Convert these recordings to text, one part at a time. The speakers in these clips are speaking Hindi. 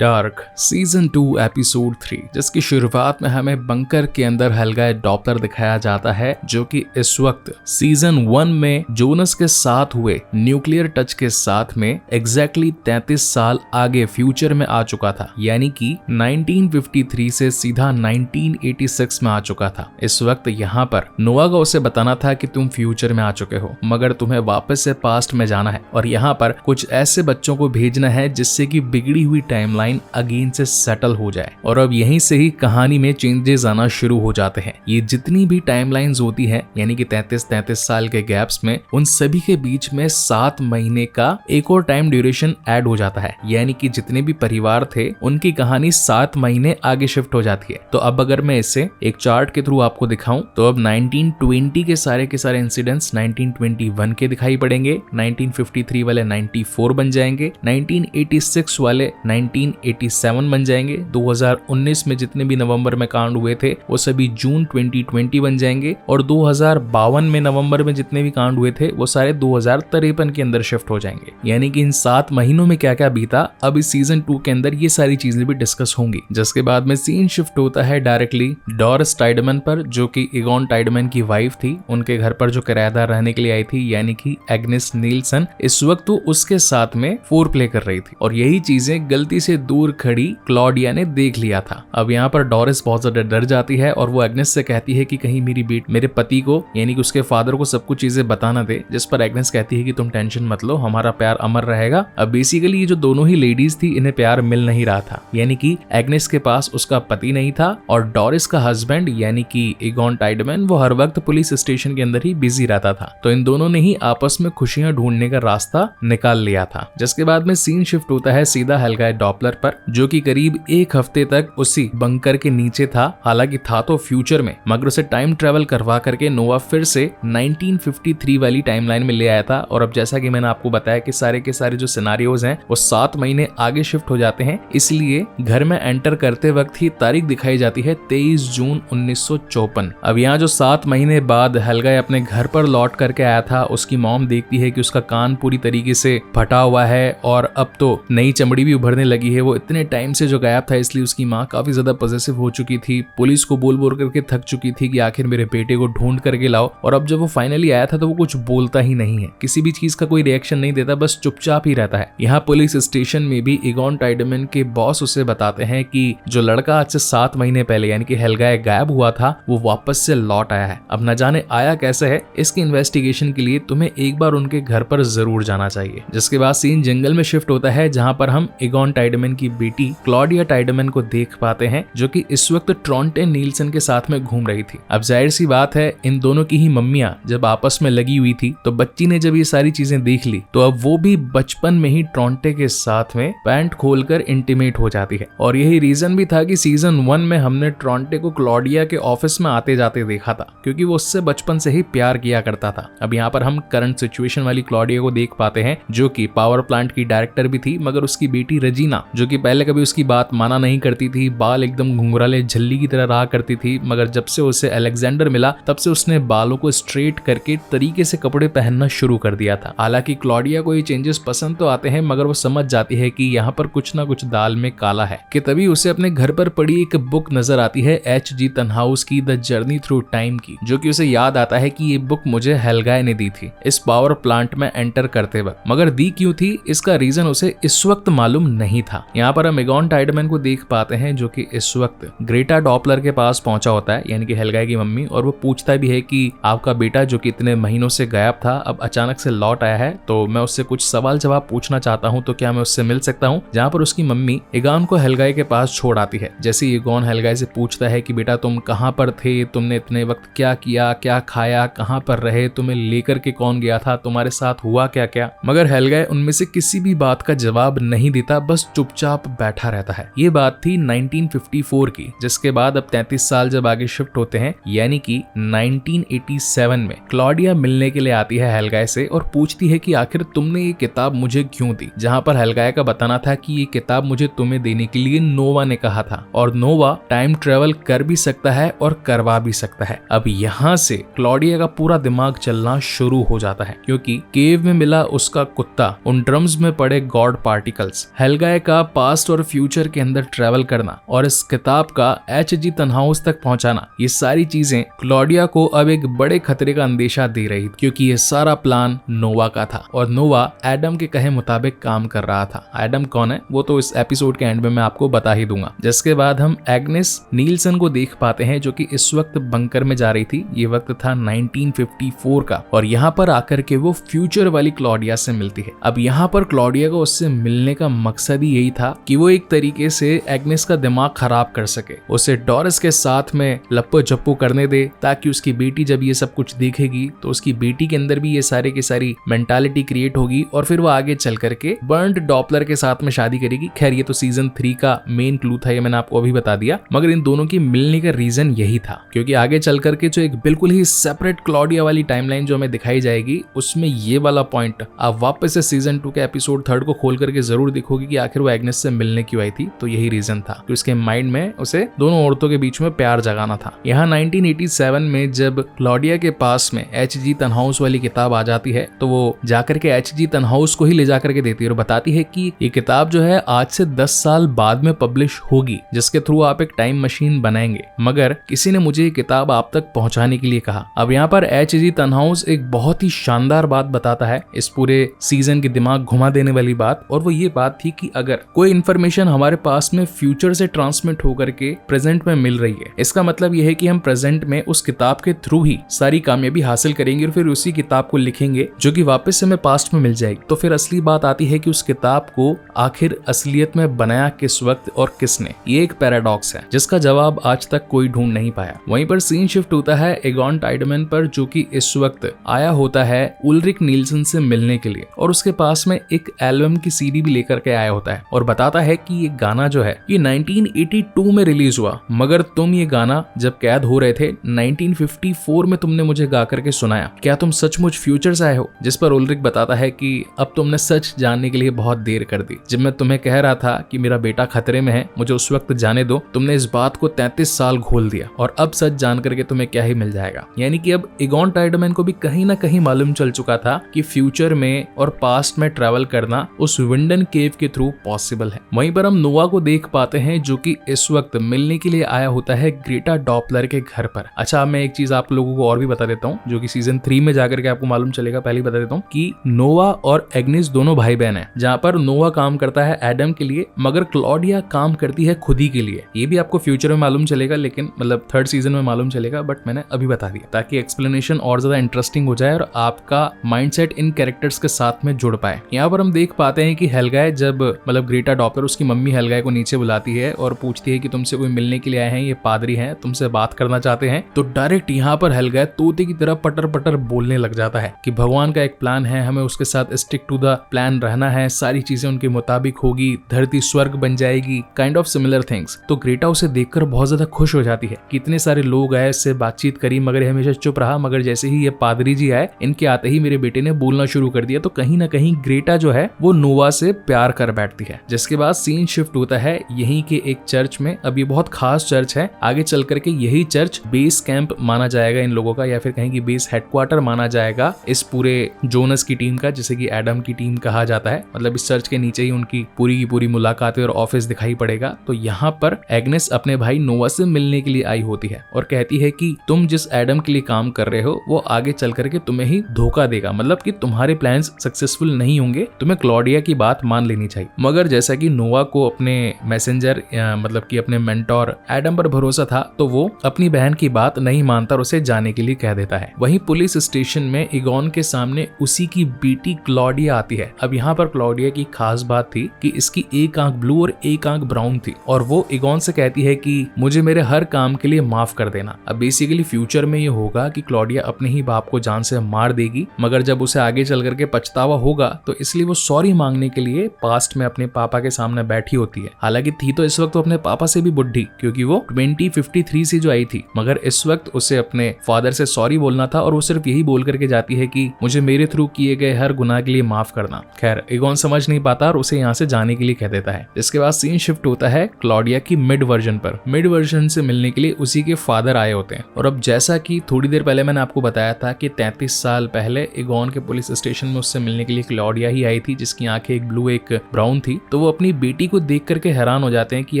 डार्क सीजन 2 एपिसोड 3, जिसकी शुरुआत में हमें बंकर के अंदर हेल्गा डॉपलर दिखाया जाता है, जो कि इस वक्त सीजन 1 में जोनस के साथ हुए न्यूक्लियर टच के साथ में एग्जैक्टली 33 साल आगे फ्यूचर में आ चुका था, यानी कि 1953 से सीधा 1986 में आ चुका था। इस वक्त यहाँ पर नोवा को उसे बताना था कि तुम फ्यूचर में आ चुके हो, मगर तुम्हें वापस से पास्ट में जाना है और यहाँ पर कुछ ऐसे बच्चों को भेजना है जिससे कि बिगड़ी हुई टाइमलाइन अगेन से सेटल हो जाए। और अब यहीं से ही कहानी में चेंजेस आना शुरू हो जाते हैं। ये जितनी भी टाइमलाइंस होती है, यानी कि 33 साल के गैप्स में, उन सभी के बीच में 7 महीने का एक और टाइम ड्यूरेशन ऐड हो जाता है, यानी कि जितने भी परिवार थे उनकी कहानी 7 महीने आगे शिफ्ट हो जाती है। तो अब अगर मैं इसे एक चार्ट के थ्रू आपको दिखाऊं तो अब 1920 के सारे इंसिडेंट्स 1921 के दिखाई पड़ेंगे, 1953 वाले 94 बन जाएंगे, 1986 वाले 1987 बन जाएंगे, 2019 में जितने भी नवंबर में कांड हुए थे वो सभी जून 2020 बन जाएंगे, और 2052 में नवंबर में जितने भी कांड हुए थे वो सारे 2053 के अंदर शिफ्ट हो जाएंगे। यानी कि इन 7 महीनों में क्या क्या बीता, अब इस सीजन 2 के अंदर ये सारी चीजें भी डिस्कस होंगी। जिसके बाद में सीन शिफ्ट होता है डायरेक्टली डोरिस टाइडमैन पर, जो कि ईगॉन टाइडमैन की वाइफ थी। उनके घर पर जो किराएदार रहने के लिए आई थी, यानी कि एग्नेस नील्सन, इस वक्त वो उसके साथ में फोर प्ले कर रही थी और यही चीजें गलती से दूर खड़ी क्लॉडिया ने देख लिया था। अब यहाँ पर डोरिस बहुत ज्यादा डर जाती है और वो एग्नेस से कहती है कि कहीं मेरे पति को, यानी कि उसके फादर को, सब कुछ चीजें बताना दे। जिस पर एग्नेस कहती है कि तुम टेंशन मत लो, हमारा प्यार अमर रहेगा। अब बेसिकली ये जो दोनों ही लेडीज थी, इन्हें प्यार मिल नहीं रहा था, यानी कि एग्नेस के पास उसका पति नहीं था और डोरिस का हस्बैंड यानी कि ईगॉन टाइडमैन वो हर वक्त पुलिस स्टेशन के अंदर ही बिजी रहता था। तो इन दोनों ने ही आपस में खुशियां ढूंढने का रास्ता निकाल लिया था। जिसके बाद में सीन शिफ्ट होता है सीधा हेल्गा डॉपलर पर, जो कि करीब एक हफ्ते तक उसी बंकर के नीचे था। हालांकि था तो फ्यूचर में, मगर उसे टाइम ट्रेवल करवा करके नोवा फिर से 1953 वाली टाइमलाइन में ले आया था। और अब जैसा कि मैंने आपको बताया कि सारे के सारे जो सिनारियोज हैं वो 7 महीने आगे शिफ्ट हो जाते हैं, इसलिए घर में एंटर करते वक्त ही तारीख दिखाई जाती है 23 जून 1954। अब यहाँ जो 7 महीने बाद हेल्गा अपने घर पर लौट करके आया था, उसकी मॉम देखती है कि उसका कान पूरी तरीके से फटा हुआ है और अब तो नई चमड़ी भी उभरने लगी है। वो इतने टाइम से जो गायब था, इसलिए उसकी माँ काफी ज्यादा पॉसेसिव हो चुकी थी, पुलिस को बोल बोल करके थक चुकी थी कि आखिर मेरे बेटे को ढूंढ करके लाओ। और अब जब वो फाइनली आया था तो वो कुछ बोलता ही नहीं है, किसी भी चीज का कोई रिएक्शन नहीं देता, बस चुपचाप ही रहता है। यहाँ पुलिस स्टेशन में भी ईगॉन टाइडमैन के बॉस उसे बताते हैं कि जो लड़का आज से 7 महीने पहले यानी कि हेल्गा गायब हुआ था वो वापस से लौट आया है। अब न जाने आया कैसे है, इसकी इन्वेस्टिगेशन के लिए तुम्हें एक बार उनके घर पर जरूर जाना चाहिए। जिसके बाद सीन जंगल में शिफ्ट होता है, जहाँ पर हम ईगॉन टाइडमैन की बेटी क्लॉडिया टाइडमैन को देख पाते हैं, जो कि इस वक्त ट्रॉन्टे नील्सन के साथ में घूम रही थी। अब जाहिर सी बात है, इन दोनों की ही मम्मियां जब आपस में लगी हुई थी तो बच्ची ने जब ये सारी चीजें देख ली तो अब वो भी बचपन में ही ट्रॉन्टे के साथ में पैंट खोलकर इंटीमेट हो जाती है। और यही रीजन भी था कि सीजन 1 में हमने ट्रॉन्टे को क्लॉडिया के ऑफिस में आते जाते देखा था, क्योंकि वो उससे बचपन से ही प्यार किया करता था। अब यहाँ पर हम करंट सिचुएशन वाली क्लॉडिया को देख पाते हैं, जो कि पावर प्लांट की डायरेक्टर भी थी, मगर उसकी बेटी रजीना, जो कि पहले कभी उसकी बात माना नहीं करती थी, बाल एकदम घुंघराले झल्ली की तरह रहा करती थी, मगर जब से उसे अलेक्जेंडर मिला तब से उसने बालों को स्ट्रेट करके तरीके से कपड़े पहनना शुरू कर दिया था। हालांकि क्लॉडिया को ये चेंजेस पसंद तो आते हैं, मगर वो समझ जाती है कि यहाँ पर कुछ ना कुछ दाल में काला है। कि तभी उसे अपने घर पर पड़ी एक बुक नजर आती है H.G. तन्हाउस की द जर्नी थ्रू टाइम की, जो कि उसे याद आता है कि ये बुक मुझे हेल्गा ने दी थी इस पावर प्लांट में एंटर करते वक्त, मगर दी क्यों थी इसका रीजन उसे इस वक्त मालूम नहीं था। यहाँ पर हम ईगॉन टाइडमैन को देख पाते हैं, जो कि इस वक्त ग्रेटा डॉपलर के पास पहुंचा होता है, यानी कि हेल्गा की मम्मी, और वो पूछता भी है कि आपका बेटा जो कि इतने महीनों से गायब था अब अचानक से लौट आया है, तो मैं उससे कुछ सवाल जवाब पूछना चाहता हूं, तो क्या मैं उससे मिल सकता हूं। जहां पर उसकी मम्मी ईगॉन को हेल्गा के पास छोड़ आती है। जैसे ईगॉन हेल्गा से पूछता है कि बेटा तुम कहां पर थे, तुमने इतने वक्त क्या किया, क्या खाया, कहां पर रहे, तुम्हें लेकर के कौन गया था, तुम्हारे साथ हुआ क्या क्या, मगर हेल्गा उनमें से किसी भी बात का जवाब नहीं देता, बस चुपचाप बैठा रहता है। ये बात थी 1954 की। जिसके बाद अब 33 साल जब आगे शिफ्ट होते हैं, यानी कि 1987 में क्लॉडिया मिलने के लिए आती है हेल्गा से और पूछती है कि आखिर तुमने ये किताब मुझे क्यों दी। जहां पर हेल्गा का बताना था कि ये किताब मुझे तुम्हें देने के लिए नोवा ने कहा था, और नोवा टाइम ट्रेवल कर भी सकता है और करवा भी सकता है। अब यहाँ से क्लॉडिया का पूरा दिमाग चलना शुरू हो जाता है, क्योंकि केव में मिला उसका कुत्ता, उन ड्रम्स में पड़े गॉड पार्टिकल्स, हेल्गा का किताब पास्ट और फ्यूचर के अंदर ट्रेवल करना और इस किताब का H.G. तनहाउस तक पहुंचाना, ये सारी चीजें क्लॉडिया को अब एक बड़े खतरे का अंदेशा दे रही थी, क्योंकि ये सारा प्लान नोवा का था और नोवा एडम के कहे मुताबिक काम कर रहा था। एडम कौन है वो तो इस एपिसोड के एंड में मैं आपको बता ही दूंगा। जिसके बाद हम एग्नेस नील्सन को देख पाते हैं जो कि इस वक्त बंकर में जा रही थी। ये वक्त था 1954 का और यहाँ पर आकर के वो फ्यूचर वाली क्लॉडिया से मिलती है। अब यहाँ पर क्लॉडिया को उससे मिलने का मकसद ही यही था कि वो एक तरीके से एग्नेस का दिमाग खराब कर सके, उसे डोरिस के साथ में लप्पो झप्पो करने दे, ताकि उसकी बेटी जब ये सब कुछ देखेगी तो उसकी बेटी के अंदर भी ये सारे की सारी मेंटालिटी क्रिएट होगी और फिर वो आगे चल करके बर्न्ड डॉपलर के साथ में शादी करेगी। खैर ये तो सीजन 3 का मेन क्लू था, ये मैंने आपको अभी बता दिया, मगर इन दोनों की मिलने का रीजन यही था, क्योंकि आगे चल करके जो एक बिल्कुल ही सेपरेट क्लॉडिया वाली टाइमलाइन जो हमें दिखाई जाएगी उसमें ये वाला पॉइंट आप वापस से सीजन 2 के एपिसोड 3 को खोल करके जरूर देखोगे कि आखिर वो एग्नेस से मिलने क्यों आई थी। तो यही रीजन था कि उसके माइंड में उसे दोनों औरतों के बीच में प्यार जगाना था। यहाँ 1987 में जब क्लॉडिया के पास में H.G. तनहाउस वाली किताब आ जाती है तो वो जाकर के H.G. तनहाउस को ही ले जाकर के देती है और बताती है कि ये किताब जो है आज से 10 साल बाद में पब्लिश होगी, जिसके थ्रू आप एक टाइम मशीन बनाएंगे, मगर किसी ने मुझे ये किताब आप तक पहुंचाने के लिए कहा। अब यहाँ पर H.G. तनहाउस एक बहुत ही शानदार बात बताता है, इस पूरे सीजन के दिमाग घुमा देने वाली बात, और वो ये बात थी कि अगर कोई इन्फॉर्मेशन हमारे पास में फ्यूचर से ट्रांसमिट होकर के प्रेजेंट में मिल रही है, इसका मतलब यह है कि हम प्रेजेंट में उस किताब के थ्रू ही सारी कामयाबी हासिल करेंगे और फिर उसी किताब को लिखेंगे जो कि वापस से हमें पास्ट में मिल जाएगी। तो फिर असली बात आती है कि उस किताब को आखिर असलियत में बनाया किस वक्त और किसने। ये एक पैराडॉक्स है जिसका जवाब आज तक कोई ढूंढ नहीं पाया। वहीं पर सीन शिफ्ट होता है एगॉन टाइडमैन पर, जो कि इस वक्त आया होता है उल्रिक नील्सन से मिलने के लिए और उसके पास में एक एल्बम की सीडी भी लेकर के आया होता है और बताता है कि ये गाना जो है ये 1982 में रिलीज हुआ, मगर तुम ये गाना जब कैद हो रहे थे 1954 में तुमने मुझे गा करके सुनाया, क्या तुम सचमुच फ्यूचर से आए हो? जिस पर उल्रिक बताता है कि अब तुमने सच जानने के लिए बहुत देर कर दी। जब मैं तुम्हें कह रहा था कि मेरा बेटा खतरे में है, मुझे उस वक्त जाने दो, तुमने इस बात को 33 साल घोल दिया और अब सच जान करके तुम्हें क्या ही मिल जाएगा। यानी कि अब एगॉन टाइडमैन को भी कहीं ना कहीं मालूम चल चुका था कि फ्यूचर में और पास्ट में ट्रैवल करना उस विंडन केव के थ्रू पॉसिबल है। वहीं पर हम नोवा को देख पाते हैं जो कि इस वक्त मिलने के लिए आया होता है ग्रेटा डॉपलर के घर पर। अच्छा, मैं एक चीज आप लोगों को और भी बता देता हूँ जो कि सीजन 3 में जाकर के आपको मालूम चलेगा। पहले बता देता हूँ कि नोवा और एग्नेस दोनों भाई बहन हैं, जहाँ पर नोवा काम करता है एडम के लिए मगर क्लॉडिया काम करती है खुद ही के लिए। ये भी आपको फ्यूचर में मालूम चलेगा, लेकिन मतलब 3rd सीजन में मालूम चलेगा, बट मैंने अभी बता दिया ताकि एक्सप्लेनेशन और ज्यादा इंटरेस्टिंग हो जाए और आपका माइंडसेट इन कैरेक्टर्स के साथ में जुड़ पाए। यहाँ पर हम देख पाते हैं कि हेल्गाय जब मतलब ग्रेटा डॉपलर उसकी मम्मी हेल्गाय को नीचे बुलाती है और पूछती है कि तुमसे कोई मिलने के लिए आए हैं, ये पादरी हैं, तुमसे बात करना चाहते हैं, तो डायरेक्ट यहाँ पर हेल्गाय तोते की तरह पटर पटर बोलने लग जाता है कि भगवान का एक प्लान है, हमें उसके साथ स्टिक टू द प्लान रहना है, सारी चीजें उनके मुताबिक होगी, धरती स्वर्ग बन जाएगी, काइंड ऑफ सिमिलर थिंग्स। तो ग्रेटा उसे देखकर बहुत ज्यादा खुश हो जाती है कि इतने सारे लोग आए, इससे बातचीत करी मगर ये हमेशा चुप रहा, मगर जैसे ही ये पादरी जी आए इनके आते ही मेरे बेटे ने बोलना शुरू कर दिया। तो कहीं ना कहीं ग्रेटा जो है वो नोवा से प्यार कर बैठती है। जिसके बाद सीन शिफ्ट होता है यहीं के एक चर्च में। अब ये बहुत खास चर्च है, आगे चल करके यही चर्च बेस कैंप माना जाएगा इन लोगों का, या फिर कहीं की बेस हेडक्वार्टर माना जाएगा इस पूरे जोनस की टीम का, जिसे कि एडम की टीम कहा जाता है। मतलब इस चर्च के नीचे ही उनकी पूरी की पूरी मुलाकातें और ऑफिस दिखाई पड़ेगा। तो यहाँ पर एग्नेस अपने भाई नोवा से मिलने के लिए आई होती है और कहती है कि तुम जिस एडम के लिए काम कर रहे हो वो आगे चल करके तुम्हें ही धोखा देगा, मतलब कि तुम्हारे प्लान्स सक्सेसफुल नहीं होंगे, तुम्हें क्लॉडिया की बात मान लेनी चाहिए। मगर जैसा कि नोवा को अपने मैसेंजर मतलब कि अपने मेंटोर एडम पर भरोसा था, तो वो अपनी बहन की बात नहीं मानता और उसे जाने के लिए कह देता है। वहीं पुलिस स्टेशन में एगॉन के सामने उसी की बेटी क्लॉडिया आती है। अब यहाँ पर क्लॉडिया की खास बात थी कि इसकी एक आंख ब्लू और एक आंख ब्राउन थी और वो एगॉन से कहती है कि मुझे मेरे हर काम के लिए माफ कर देना। अब बेसिकली फ्यूचर में ये होगा कि क्लॉडिया अपने ही बाप को जान से मार देगी, मगर जब उसे आगे चल करके पछतावा होगा तो इसलिए वो सॉरी मांगने के लिए पास्ट में अपने पापा के सामने बैठी होती है। हालांकि थी तो इस वक्त वो अपने पापा से भी बुढ़ी, क्योंकि वो 2053 से जो आई थी, मगर इस वक्त उसे अपने फादर से सॉरी बोलना था और वो सिर्फ यही बोल करके जाती है कि मुझे मेरे थ्रू किए गए हर गुनाह के लिए माफ करना। खैर एगॉन समझ नहीं पाता और उसे यहाँ से जाने के लिए कह देता है। इसके बाद सीन शिफ्ट होता है क्लॉडिया की मिड वर्जन पर। मिड वर्जन से मिलने के लिए उसी के फादर आए होते हैं और अब जैसा कि थोड़ी देर पहले मैंने आपको बताया था कि 33 साल पहले एगॉन के पुलिस स्टेशन में उससे मिलने के लिए क्लॉडिया ही आई थी, जिसकी आंखें एक ब्लू एक ब्राउन थी। तो वो अपनी बेटी को देख करके हैरान हो जाते हैं कि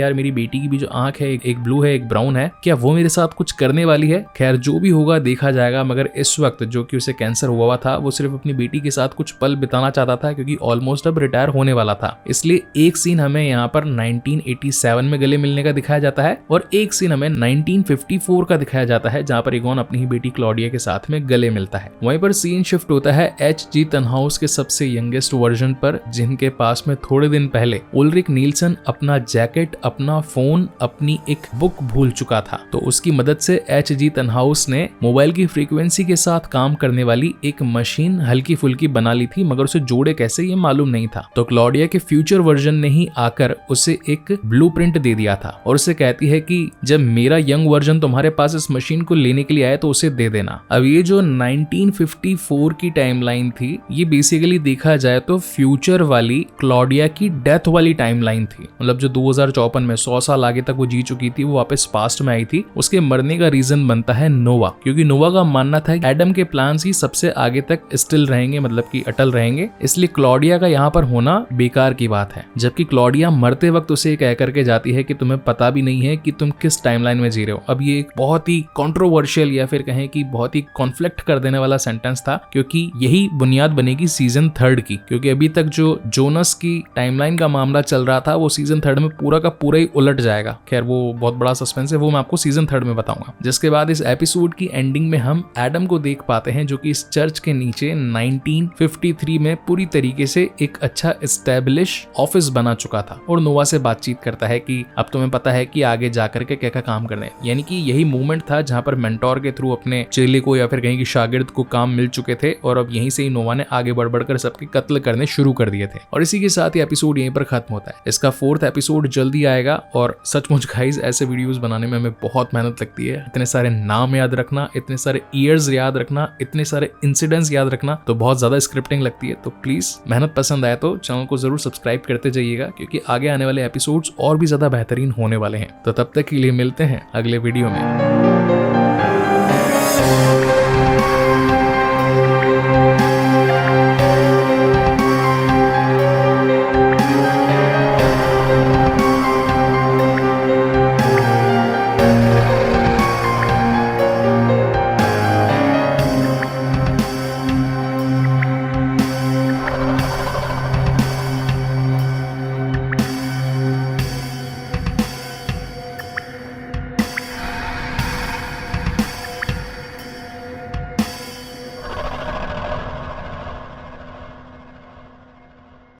यार मेरी बेटी की भी जो आंख है, एक ब्लू है एक ब्राउन है, क्या वो मेरे साथ कुछ करने वाली है। खैर जो भी होगा देखा जाएगा, मगर इस वक्त जो कि उसे कैंसर हुआ था वो सिर्फ अपनी बेटी के साथ कुछ पल बिताना चाहता था, क्योंकि ऑलमोस्ट अब रिटायर होने वाला था। इसलिए एक सीन हमें यहाँ पर 1987 में गले मिलने का दिखाया जाता है और एक सीन हमें 1954 का दिखाया जाता है, जहाँ पर ईगोन अपनी ही बेटी क्लॉडिया के साथ में गले मिलता है। वहीं पर सीन शिफ्ट होता है H.G. तनहाउस के सबसे यंगेस्ट वर्जन पर, जिनके पास में थोड़े दिन पहले उल्रिक नील्सन अपना जैकेट, अपना फोन, अपनी एक बुक भूल चुका था। तो उसकी मदद से H.G. तनहाउस ने मोबाइल की फ्रीक्वेंसी के साथ काम करने वाली एक मशीन हल्की फुल्की बना ली थी, मगर उसे जोड़े कैसे ये मालूम नहीं था। तो क्लॉडिया के फ्यूचर वर्जन ने ही आकर उसे एक ब्लूप्रिंट दे दिया था और उसे कहती है कि जब मेरा यंग वर्जन तुम्हारे पास इस मशीन को लेने के लिए आए तो उसे दे देना। अब ये जो 1954 की टाइमलाइन थी, ये बेसिकली देखा जाए तो फ्यूचर वाली क्लॉडिया की डेथ वाली टाइमलाइन थी। मतलब जो 2054 में 100 साल आगे तक वो जी चुकी थी, वो वापस पास्ट में आई थी। उसके मरने का रीजन बनता है नोवा, क्योंकि नोवा का मानना था कि एडम के प्लान्स ही सबसे आगे तक स्टिल रहेंगे, मतलब कि अटल रहेंगे, इसलिए क्लॉडिया का यहाँ पर होना बेकार की बात है। जबकि क्लॉडिया मरते वक्त उसे कह करके जाती है कि तुम्हें पता भी नहीं है कि तुम किस टाइमलाइन में जी रहे हो। अब ये एक बहुत ही कंट्रोवर्शियल या फिर कहें कि बहुत ही कॉन्फ्लिक्ट कर देने वाला सेंटेंस था, क्योंकि यही बुनियाद बनेगी सीजन 3 की। क्योंकि अभी तक जो जोनस की टाइमलाइन का मामला चल रहा था वो सीजन 3 में पूरा का पूरा ही उलट जाएगा। खैर वो बहुत बड़ा सस्पेंस है, वो मैं आपको सीजन 3 में बताऊंगा। जिसके बाद इस एपिसोड की एंडिंग में हम एडम को देख पाते हैं, जो कि इस चर्च के नीचे 1953 में पूरी तरीके से एक अच्छा एस्टेब्लिश ऑफिस बना चुका था और नोवा से बातचीत करता है कि अब तुम्हें पता है कि आगे जाकर के क्या क्या काम करना है। यानी कि यही मूवमेंट था जहां पर मेंटोर के थ्रू अपने चेले को या फिर कहीं की शागिर्द को काम मिल चुके थे और अब यहीं से ही नोवा ने आगे बढ़ बढ़कर सबके कत्ल करने शुरू कर दिए थे। और इसी के साथ ही एपिसोड यहीं पर खत्म होता है। इसका 4th एपिसोड जल्दी आएगा और सचमुच गाइस ऐसे वीडियोस बनाने में हमें बहुत मेहनत लगती है। इतने सारे नाम याद रखना, इतने सारे ईयर्स याद रखना, इतने सारे इंसिडेंट्स याद रखना, तो बहुत ज्यादा स्क्रिप्टिंग लगती है। तो प्लीज मेहनत पसंद आए तो चैनल को जरूर सब्सक्राइब करते जाइएगा, क्योंकि आगे आने वाले एपिसोड्स और भी ज्यादा बेहतरीन होने वाले हैं। तो तब तक के लिए मिलते हैं अगले वीडियो में।